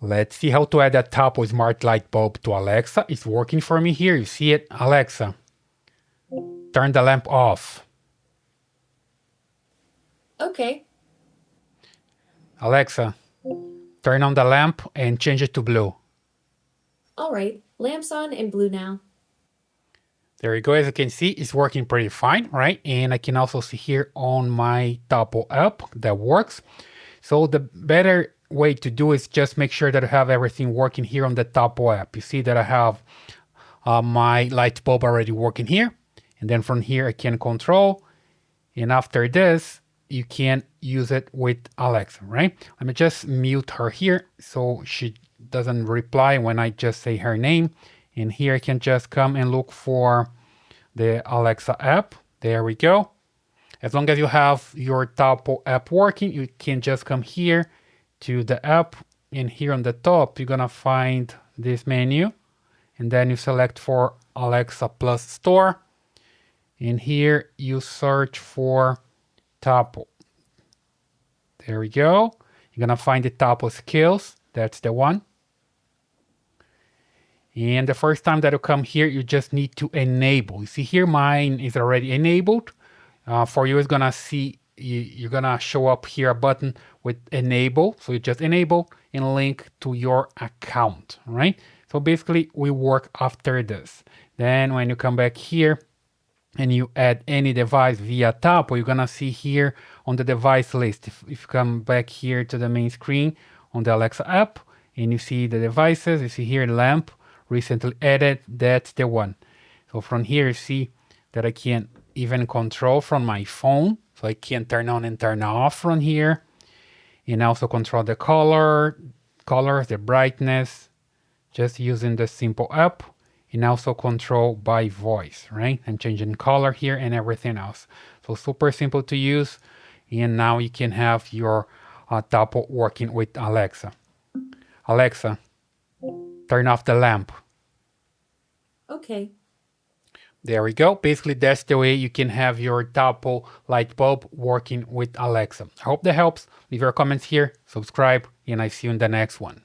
Let's see how to add a Tapo smart light bulb to Alexa. It's working for me here. You see it? Alexa, turn the lamp off. Okay. Alexa, turn on the lamp and change it to blue. All right. Lamp's on and blue now. There you go. As you can see, it's working pretty fine, right? And I can also see here on my Tapo app that works. So the better way to do is just make sure that I have everything working here on the Tapo app. You see that I have my light bulb already working here. And then from here I can control. And after this, you can use it with Alexa, right? Let me just mute her here so she doesn't reply when I just say her name. And here I can just come and look for the Alexa app. There we go. As long as you have your Tapo app working, you can just come here to the app, and here on the top, you're gonna find this menu, and then you select for Alexa Plus Store, and here you search for Tapo. There we go. You're gonna find the Tapo skills. That's the one. And the first time that you come here, you just need to enable. You see here, mine is already enabled. For you, it's gonna see, you're gonna show up here a button with enable. So you just enable and link to your account, right? So basically we work after this. Then when you come back here and you add any device via Tapo, you're gonna see here on the device list. If you come back here to the main screen on the Alexa app and you see the devices, you see here lamp, recently added, that's the one. So from here you see that I can even control from my phone. So I can turn on and turn off from here. And also control the colors, the brightness, just using the simple app. And also control by voice, right? I'm changing color here and everything else. So super simple to use. And now you can have your Tapo working with Alexa. Alexa, turn off the lamp. Okay. There we go. Basically, that's the way you can have your Tapo light bulb working with Alexa. I hope that helps. Leave your comments here, subscribe, and I see you in the next one.